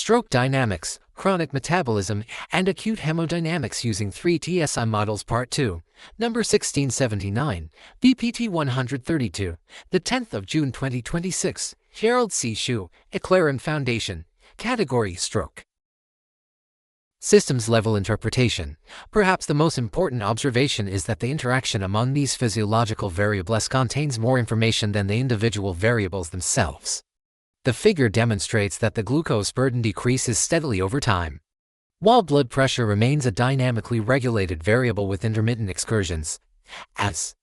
stroke dynamics, chronic metabolism, and acute hemodynamics using 3 TSI models Part 2, number 1679, BPT 132, the 10th of June 2026, Gerald C. EclaireMD Foundation, category stroke. Systems-level interpretation. Perhaps the most important observation is that the interaction among these physiological variables contains more information than the individual variables themselves. The figure demonstrates that the glucose burden decreases steadily over time, while blood pressure remains a dynamically regulated variable with intermittent excursions. As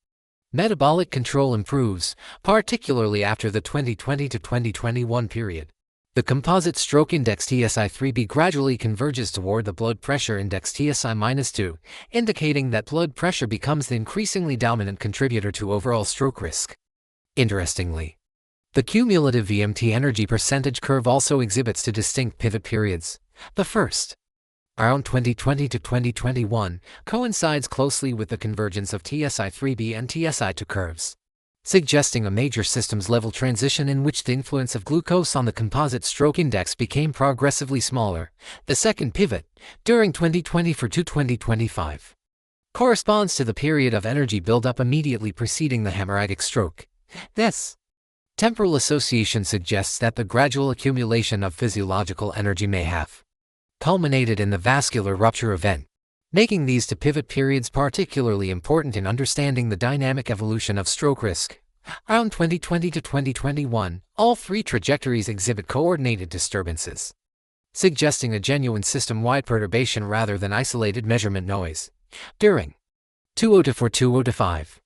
metabolic control improves, particularly after the 2020 to 2021 period, the composite stroke index TSI-3b gradually converges toward the blood pressure index TSI-2, indicating that blood pressure becomes the increasingly dominant contributor to overall stroke risk. Interestingly, the cumulative VMT energy percentage curve also exhibits two distinct pivot periods. The first, around 2020 to 2021, coincides closely with the convergence of TSI-3b and TSI-2 curves, suggesting a major systems-level transition in which the influence of glucose on the composite stroke index became progressively smaller. The second pivot, during 2020 to 2025, corresponds to the period of energy buildup immediately preceding the hemorrhagic stroke. This temporal association suggests that the gradual accumulation of physiological energy may have culminated in the vascular rupture event, making these two pivot periods particularly important in understanding the dynamic evolution of stroke risk. Around 2020 to 2021, all three trajectories exhibit coordinated disturbances, suggesting a genuine system-wide perturbation rather than isolated measurement noise. During 2004-2005,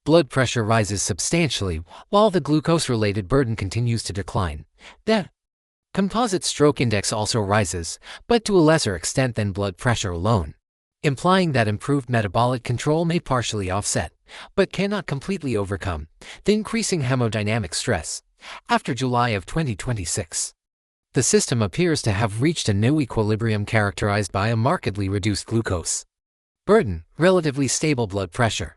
blood pressure rises substantially while the glucose-related burden continues to decline. The composite stroke index also rises, but to a lesser extent than blood pressure alone, implying that improved metabolic control may partially offset, but cannot completely overcome, the increasing hemodynamic stress. After July of 2026, the system appears to have reached a new equilibrium characterized by a markedly reduced glucose burden, relatively stable blood pressure,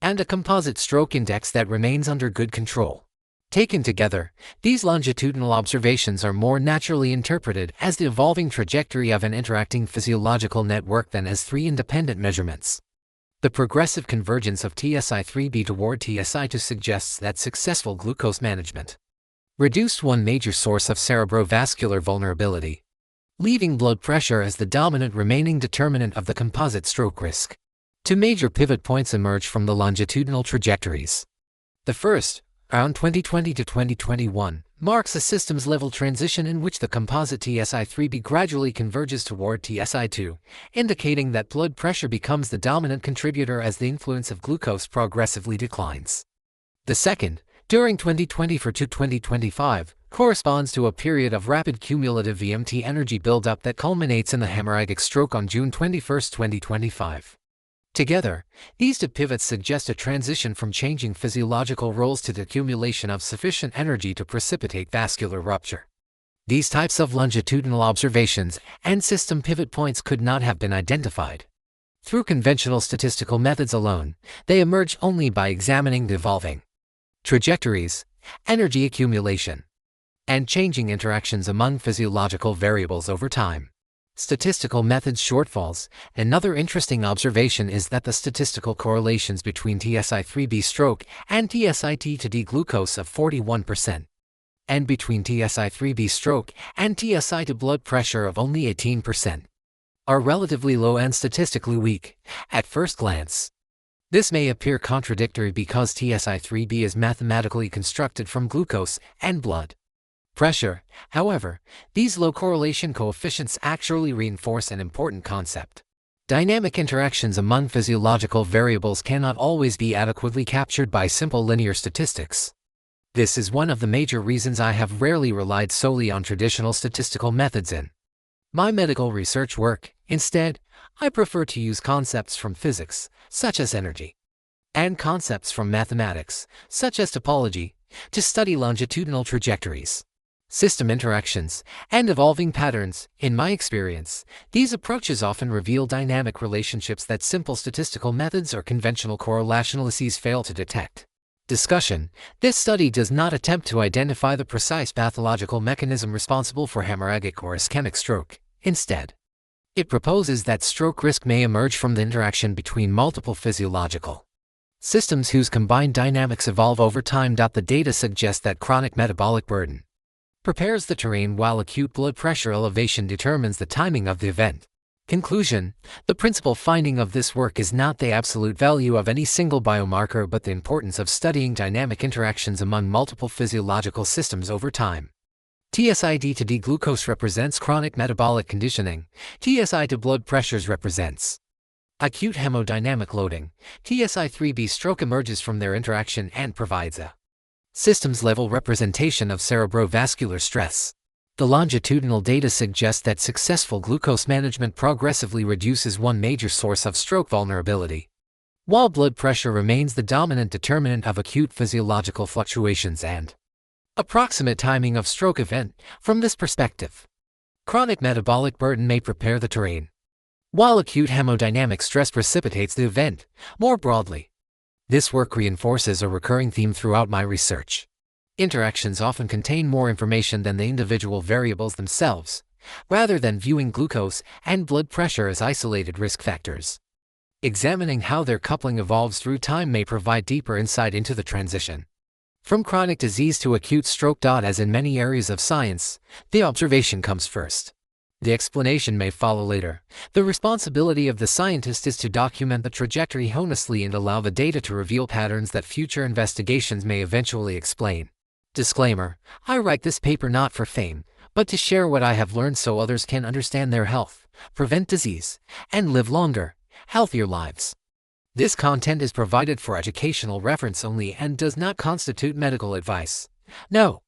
and a composite stroke index that remains under good control. Taken together, these longitudinal observations are more naturally interpreted as the evolving trajectory of an interacting physiological network than as three independent measurements. The progressive convergence of TSI-3b toward TSI-2 suggests that successful glucose management reduced one major source of cerebrovascular vulnerability, leaving blood pressure as the dominant remaining determinant of the composite stroke risk. Two major pivot points emerge from the longitudinal trajectories. The first, around 2020 to 2021, marks a systems-level transition in which the composite TSI-3b gradually converges toward TSI-2, indicating that blood pressure becomes the dominant contributor as the influence of glucose progressively declines. The second, during 2020 to 2025, corresponds to a period of rapid cumulative VMT energy buildup that culminates in the hemorrhagic stroke on June 21, 2025. Together, these two pivots suggest a transition from changing physiological roles to the accumulation of sufficient energy to precipitate vascular rupture. These types of longitudinal observations and system pivot points could not have been identified through conventional statistical methods alone. They emerge only by examining the evolving trajectories, energy accumulation, and changing interactions among physiological variables over time. Statistical methods shortfalls. Another interesting observation is that the statistical correlations between TSI-3b stroke and TSI-T2D glucose of 41%, and between TSI-3b stroke and TSI-2 blood pressure of only 18%, are relatively low and statistically weak. At first glance, this may appear contradictory because TSI-3b is mathematically constructed from glucose and blood pressure. However, these low correlation coefficients actually reinforce an important concept. Dynamic interactions among physiological variables cannot always be adequately captured by simple linear statistics. This is one of the major reasons I have rarely relied solely on traditional statistical methods in my medical research work. Instead, I prefer to use concepts from physics, such as energy, and concepts from mathematics, such as topology, to study longitudinal trajectories, system interactions, and evolving patterns. In my experience, these approaches often reveal dynamic relationships that simple statistical methods or conventional correlationalities fail to detect. Discussion. This study does not attempt to identify the precise pathological mechanism responsible for hemorrhagic or ischemic stroke. Instead, it proposes that stroke risk may emerge from the interaction between multiple physiological systems whose combined dynamics evolve over time. The data suggests that chronic metabolic burden prepares the terrain while acute blood pressure elevation determines the timing of the event. Conclusion. The principal finding of this work is not the absolute value of any single biomarker but the importance of studying dynamic interactions among multiple physiological systems over time. TSI D to D glucose represents chronic metabolic conditioning. TSI to blood pressures represents acute hemodynamic loading. TSI 3B stroke emerges from their interaction and provides a systems-level representation of cerebrovascular stress. The longitudinal data suggests that successful glucose management progressively reduces one major source of stroke vulnerability, while blood pressure remains the dominant determinant of acute physiological fluctuations and approximate timing of stroke event. From this perspective, chronic metabolic burden may prepare the terrain, while acute hemodynamic stress precipitates the event. More broadly, this work reinforces a recurring theme throughout my research. Interactions often contain more information than the individual variables themselves, rather than viewing glucose and blood pressure as isolated risk factors. Examining how their coupling evolves through time may provide deeper insight into the transition from chronic disease to acute stroke. As in many areas of science, the observation comes first. The explanation may follow later. The responsibility of the scientist is to document the trajectory honestly and allow the data to reveal patterns that future investigations may eventually explain. Disclaimer: I write this paper not for fame, but to share what I have learned so others can understand their health, prevent disease, and live longer, healthier lives. This content is provided for educational reference only and does not constitute medical advice. No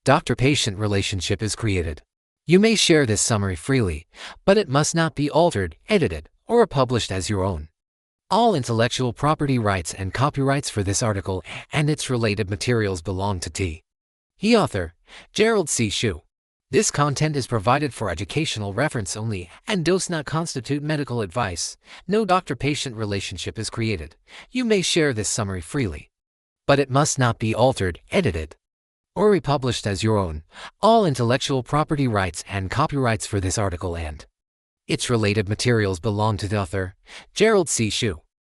doctor-patient relationship is created. You may share this summary freely, but it must not be altered, edited, or published as your own. All intellectual property rights and copyrights for this article and its related materials belong to TSI author, Gerald C. This content is provided for educational reference only and does not constitute medical advice. No doctor-patient relationship is created. You may share this summary freely, but it must not be altered, edited, or republished as your own. All intellectual property rights and copyrights for this article and its related materials belong to the author, Gerald C.